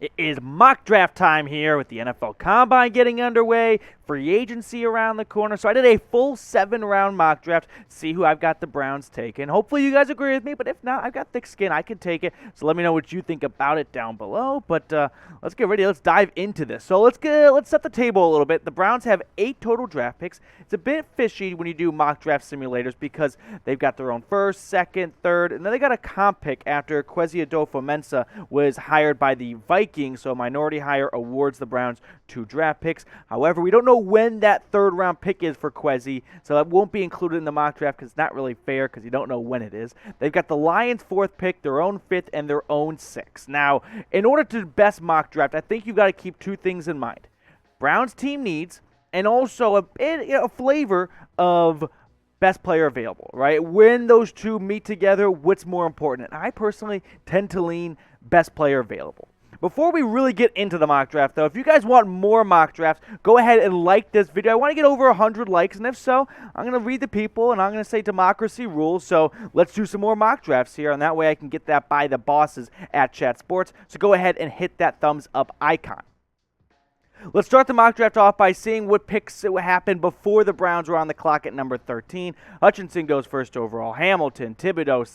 It is mock draft time here with the NFL Combine getting underway, free agency around the corner. So I did a full 7-round mock draft to see who I've got the Browns taking. Hopefully you guys agree with me, but if not, I've got thick skin. I can take it. So let me know what you think about it down below. But let's get ready. Let's dive into this. So let's set the table a little bit. The Browns have 8 total draft picks. It's a bit fishy when you do mock draft simulators because they've got their own first, second, third, and then they got a comp pick after Kwesi Adofo-Mensah was hired by the Vikings. So minority hire awards the Browns 2 draft picks. However, we don't know when that 3rd round pick is for Kwesi, so that won't be included in the mock draft because it's not really fair because you don't know when it is. They've got the Lions' 4th pick, their own 5th, and their own 6th. Now, in order to best mock draft, I think you've got to keep 2 things in mind. Browns team needs and also a flavor of best player available, right? When those 2 meet together, what's more important? And I personally tend to lean best player available. Before we really get into the mock draft, though, if you guys want more mock drafts, go ahead and like this video. I want to get over 100 likes, and if so, I'm going to read the people, and I'm going to say democracy rules. So let's do some more mock drafts here, and that way I can get that by the bosses at Chat Sports. So go ahead and hit that thumbs up icon. Let's start the mock draft off by seeing what picks happened before the Browns were on the clock at number 13. Hutchinson goes first overall. Hamilton, Thibodeau,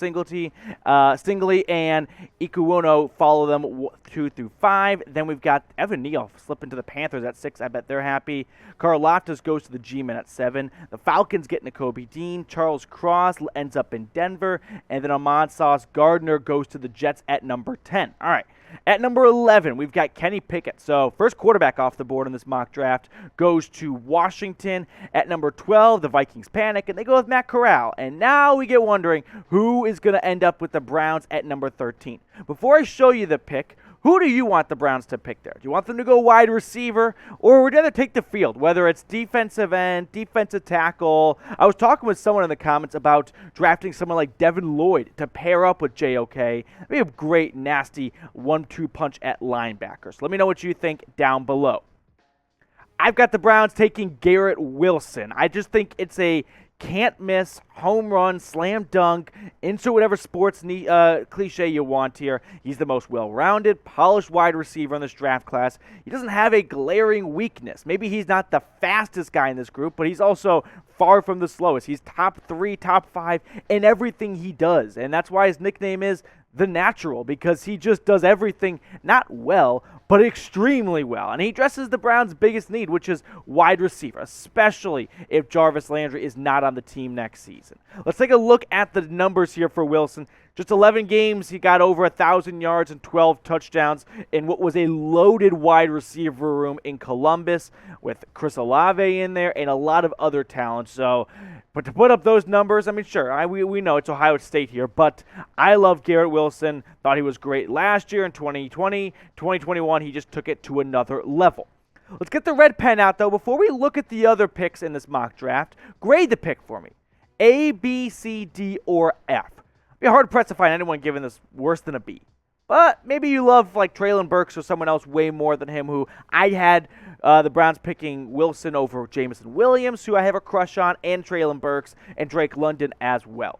Stingley, and Ikuono follow them 2 through 5. Then we've got Evan Neal slipping to the Panthers at 6. I bet they're happy. Karlaftis goes to the G-Men at 7. The Falcons get Nakobe Dean. Charles Cross ends up in Denver. And then Ahmad Sauce Gardner goes to the Jets at number 10. All right. At number 11, we've got Kenny Pickett. So first quarterback off the board in this mock draft goes to Washington. At number 12, the Vikings panic, and they go with Matt Corral. And now we get wondering who is going to end up with the Browns at number 13. Before I show you the pick, who do you want the Browns to pick there? Do you want them to go wide receiver, or would you rather take the field, whether it's defensive end, defensive tackle? I was talking with someone in the comments about drafting someone like Devin Lloyd to pair up with JOK. That'd be a great, nasty 1-2 punch at linebacker. So let me know what you think down below. I've got the Browns taking Garrett Wilson. I just think it's a can't miss, home run, slam dunk, insert whatever sports cliche you want here. He's the most well-rounded, polished wide receiver in this draft class. He doesn't have a glaring weakness. Maybe he's not the fastest guy in this group, but he's also far from the slowest. He's top 3, top 5 in everything he does, and that's why his nickname is The Natural, because he just does everything not well, but extremely well. And he addresses the Browns' biggest need, which is wide receiver, especially if Jarvis Landry is not on the team next season. Let's take a look at the numbers here for Wilson. Just 11 games, he got over 1,000 yards and 12 touchdowns in what was a loaded wide receiver room in Columbus with Chris Olave in there and a lot of other talent. So, but to put up those numbers, I mean, sure, we know it's Ohio State here, but I love Garrett Wilson. Thought he was great last year in 2020. 2021, he just took it to another level. Let's get the red pen out, though. Before we look at the other picks in this mock draft, grade the pick for me. A, B, C, D, or F. It'd be hard-pressed to find anyone giving this worse than a B. But maybe you love like Treylon Burks or someone else way more than him, who I had the Browns picking Wilson over Jameson Williams, who I have a crush on, and Treylon Burks and Drake London as well.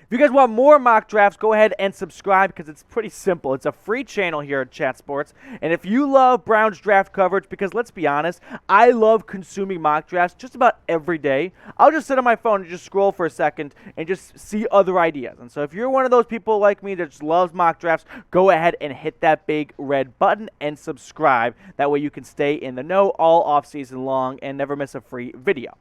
If you guys want more mock drafts, go ahead and subscribe because it's pretty simple. It's a free channel here at Chat Sports. And if you love Browns draft coverage, because let's be honest, I love consuming mock drafts just about every day. I'll just sit on my phone and just scroll for a second and just see other ideas. And so if you're one of those people like me that just loves mock drafts, go ahead and hit that big red button and subscribe. That way you can stay in the know all offseason long and never miss a free video.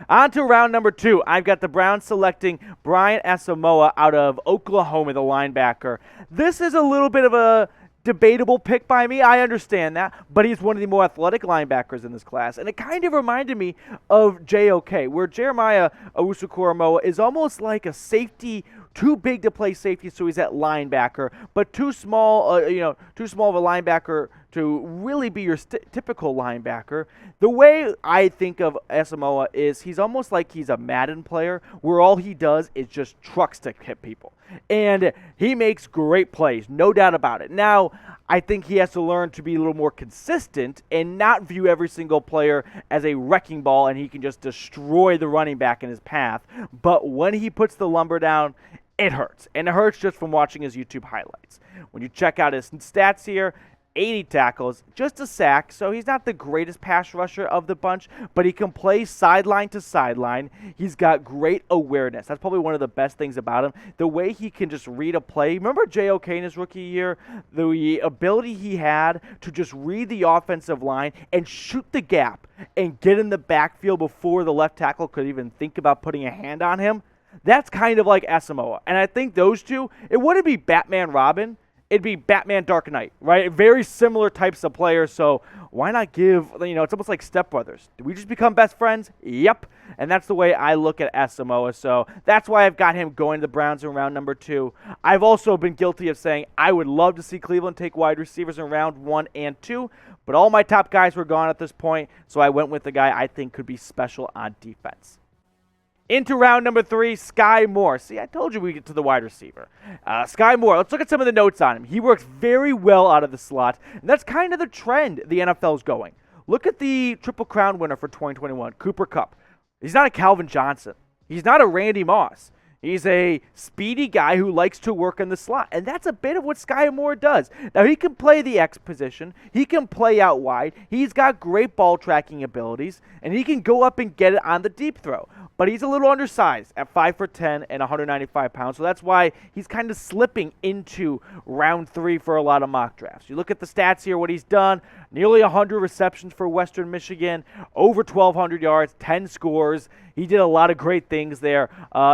On to round number 2. I've got the Browns selecting Brian Asamoah out of Oklahoma, the linebacker. This is a little bit of a debatable pick by me. I understand that, but he's one of the more athletic linebackers in this class. And it kind of reminded me of JOK, where Jeremiah Owusu-Koramoah is almost like a safety, too big to play safety, so he's at linebacker, but too small of a linebacker to really be your typical linebacker. The way I think of Asamoah is he's almost like he's a Madden player where all he does is just trucks to hit people. And he makes great plays, no doubt about it. Now, I think he has to learn to be a little more consistent and not view every single player as a wrecking ball and he can just destroy the running back in his path. But when he puts the lumber down, it hurts. And it hurts just from watching his YouTube highlights. When you check out his stats here, 80 tackles, just a sack, so he's not the greatest pass rusher of the bunch, but he can play sideline to sideline. He's got great awareness. That's probably one of the best things about him. The way he can just read a play. Remember J.O.K. in his rookie year? The ability he had to just read the offensive line and shoot the gap and get in the backfield before the left tackle could even think about putting a hand on him. That's kind of like Asamoah. And I think those two, it wouldn't be Batman Robin. It'd be Batman Dark Knight, right? Very similar types of players, so why not give, it's almost like stepbrothers. Do we just become best friends? Yep. And that's the way I look at Asamoah, so that's why I've got him going to the Browns in round number 2. I've also been guilty of saying I would love to see Cleveland take wide receivers in round 1 and 2, but all my top guys were gone at this point, so I went with the guy I think could be special on defense. Into round number 3, Skyy Moore. See, I told you we'd get to the wide receiver. Skyy Moore, let's look at some of the notes on him. He works very well out of the slot, and that's kind of the trend the NFL's going. Look at the Triple Crown winner for 2021, Cooper Kupp. He's not a Calvin Johnson. He's not a Randy Moss. He's a speedy guy who likes to work in the slot, and that's a bit of what Skyy Moore does. Now, he can play the X position. He can play out wide. He's got great ball tracking abilities, and he can go up and get it on the deep throw. But he's a little undersized at 5'10" and 195 pounds, so that's why he's kind of slipping into round 3 for a lot of mock drafts. You look at the stats here, what he's done, nearly 100 receptions for Western Michigan, over 1,200 yards, 10 scores. He did a lot of great things there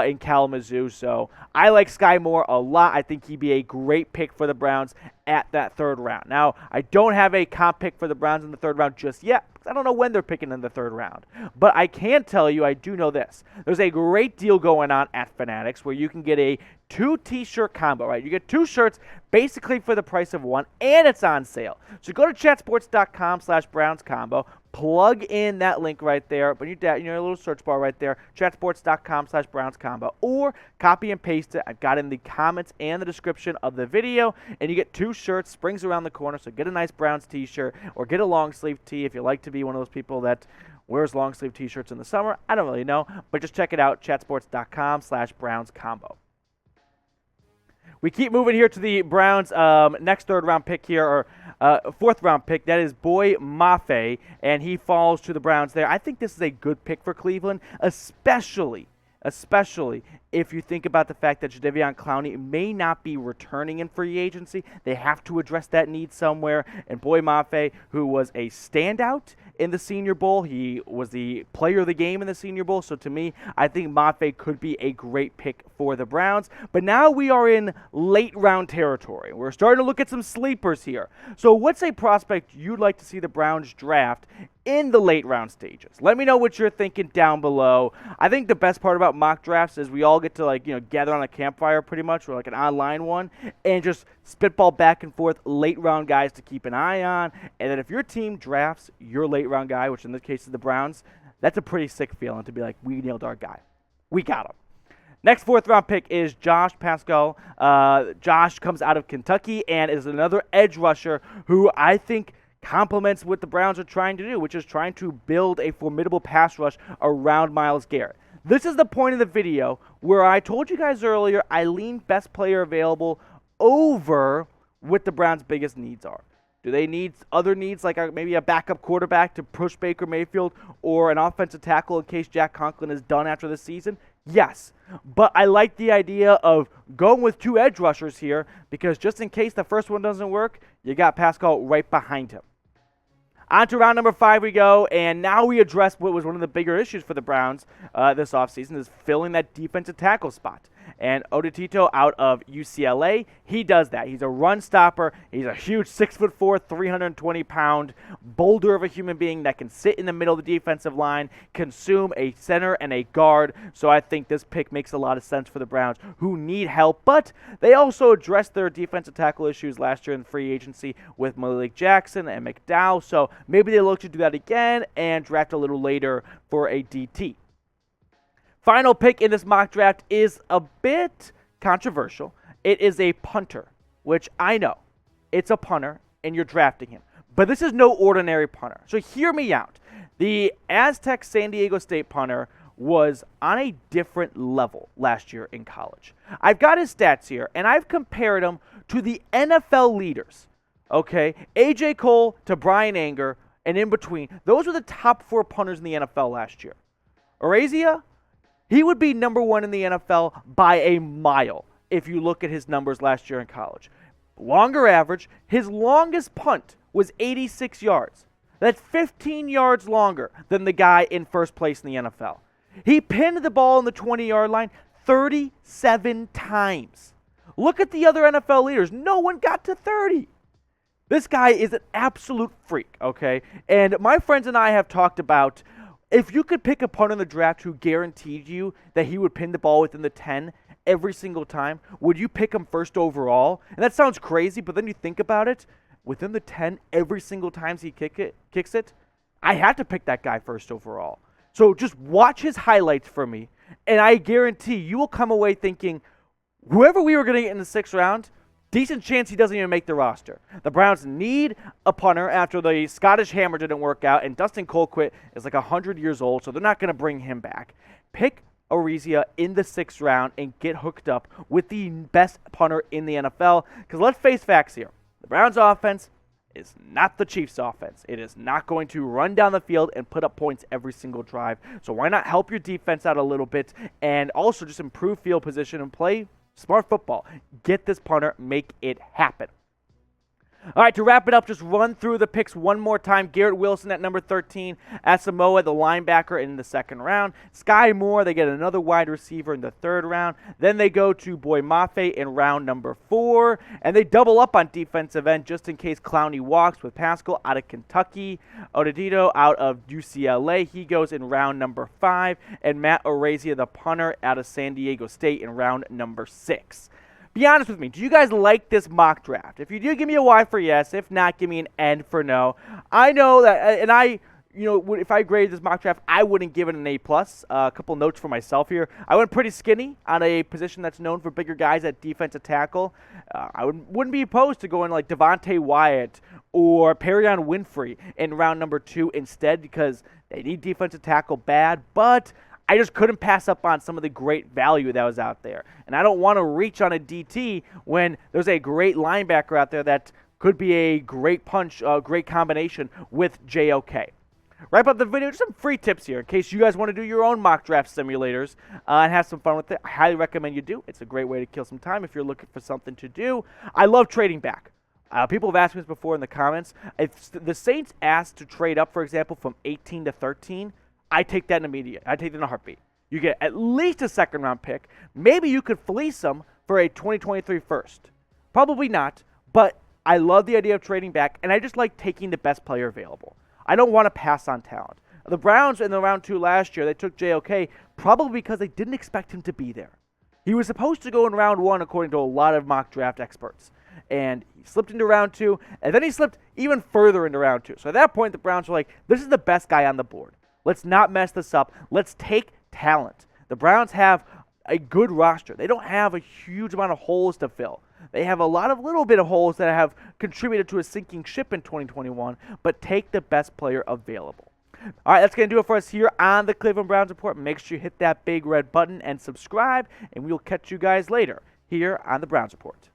in Kalamazoo, so I like Skyy Moore a lot. I think he'd be a great pick for the Browns at that 3rd round. Now, I don't have a comp pick for the Browns in the 3rd round just yet, because I don't know when they're picking in the 3rd round. But I can tell you, I do know this. There's a great deal going on at Fanatics where you can get a 2 t-shirt combo, right? You get 2 shirts basically for the price of 1, and it's on sale. So go to chatsports.com/Browns combo, plug in that link right there, but your little search bar right there, chatsports.com/Browns combo, or copy and paste it. I've got it in the comments and the description of the video, and you get 2 shirts, springs around the corner, so get a nice Browns t-shirt or get a long sleeve tee if you like to be one of those people that wears long sleeve t-shirts in the summer. I don't really know, but just check it out, chatsports.com/Browns combo. We keep moving here to the Browns' next 3rd round pick here, or 4th round pick. That is Boye Mafe, and he falls to the Browns there. I think this is a good pick for Cleveland, especially if you think about the fact that Jadeveon Clowney may not be returning in free agency. They have to address that need somewhere. And Boye Mafe, who was a standout in the Senior Bowl, he was the player of the game in the Senior Bowl. So to me, I think Mafe could be a great pick for the Browns. But now we are in late round territory. We're starting to look at some sleepers here. So what's a prospect you'd like to see the Browns draft in the late round stages? Let me know what you're thinking down below. I think the best part about mock drafts is we all get to gather on a campfire pretty much, or like an online one, and just spitball back and forth late round guys to keep an eye on. And then if your team drafts your late round guy, which in this case is the Browns, that's a pretty sick feeling to be like, we nailed our guy. We got him. Next 4th round pick is Josh Paschal. Josh comes out of Kentucky and is another edge rusher who I think complements what the Browns are trying to do, which is trying to build a formidable pass rush around Myles Garrett. This is the point of the video where I told you guys earlier I lean best player available over what the Browns' biggest needs are. Do they need other needs like maybe a backup quarterback to push Baker Mayfield or an offensive tackle in case Jack Conklin is done after the season? Yes, but I like the idea of going with 2 edge rushers here because just in case the first one doesn't work, you got Paschal right behind him. On to round number 5 we go, and now we address what was one of the bigger issues for the Browns this offseason is filling that defensive tackle spot. And Otito out of UCLA, he does that. He's a run stopper. He's a huge 6'4", 320-pound boulder of a human being that can sit in the middle of the defensive line, consume a center and a guard. So I think this pick makes a lot of sense for the Browns, who need help. But they also addressed their defensive tackle issues last year in free agency with Malik Jackson and McDowell. So maybe they look to do that again and draft a little later for a DT. Final pick in this mock draft is a bit controversial. It is a punter, which I know. It's a punter, and you're drafting him. But this is no ordinary punter. So hear me out. The Aztec San Diego State punter was on a different level last year in college. I've got his stats here, and I've compared him to the NFL leaders. Okay, A.J. Cole to Brian Anger, and in between, those were the top 4 punters in the NFL last year. Araiza, he would be number 1 in the NFL by a mile if you look at his numbers last year in college. Longer average, his longest punt was 86 yards. That's 15 yards longer than the guy in first place in the NFL. He pinned the ball on the 20-yard line 37 times. Look at the other NFL leaders. No one got to 30. This guy is an absolute freak, okay? And my friends and I have talked about if you could pick a punter in the draft who guaranteed you that he would pin the ball within the 10 every single time, would you pick him first overall? And that sounds crazy, but then you think about it, within the 10 every single time he kicks it, I had to pick that guy first overall. So just watch his highlights for me, and I guarantee you will come away thinking, whoever we were going to get in the 6th round, decent chance he doesn't even make the roster. The Browns need a punter after the Scottish Hammer didn't work out, and Dustin Colquitt is like 100 years old, so they're not going to bring him back. Pick Araiza in the 6th round and get hooked up with the best punter in the NFL, because let's face facts here. The Browns offense is not the Chiefs offense. It is not going to run down the field and put up points every single drive. So why not help your defense out a little bit and also just improve field position and play smart football. Get this punter, make it happen. All right, to wrap it up, just run through the picks one more time. Garrett Wilson at number 13. Asamoah, the linebacker, in the 2nd round. Skyy Moore, they get another wide receiver in the 3rd round. Then they go to Boye Mafe in round number 4. And they double up on defensive end just in case Clowney walks with Paschal out of Kentucky. Otito out of UCLA. He goes in round number 5. And Matt Araiza, the punter, out of San Diego State in round number 6. Be honest with me. Do you guys like this mock draft? If you do, give me a Y for yes. If not, give me an N for no. I know that, and if I graded this mock draft, I wouldn't give it an A+. A couple notes for myself here. I went pretty skinny on a position that's known for bigger guys at defensive tackle. I wouldn't be opposed to going like Devontae Wyatt or Perion Winfrey in round number 2 instead, because they need defensive tackle bad, but I just couldn't pass up on some of the great value that was out there. And I don't want to reach on a DT when there's a great linebacker out there that could be a great punch, great combination with JOK. Wrap up the video, just some free tips here in case you guys want to do your own mock draft simulators and have some fun with it. I highly recommend you do. It's a great way to kill some time if you're looking for something to do. I love trading back. People have asked me this before in the comments. If the Saints asked to trade up, for example, from 18 to 13, I take that in immediate. I take that in a heartbeat. You get at least a 2nd round pick. Maybe you could fleece them for a 2023 first. Probably not, but I love the idea of trading back, and I just like taking the best player available. I don't want to pass on talent. The Browns in the round 2 last year, they took JOK probably because they didn't expect him to be there. He was supposed to go in round 1 according to a lot of mock draft experts, and he slipped into round 2, and then he slipped even further into round 2. So at that point, the Browns were like, this is the best guy on the board. Let's not mess this up. Let's take talent. The Browns have a good roster. They don't have a huge amount of holes to fill. They have a lot of little bit of holes that have contributed to a sinking ship in 2021, but take the best player available. All right, that's going to do it for us here on the Cleveland Browns Report. Make sure you hit that big red button and subscribe, and we will catch you guys later here on the Browns Report.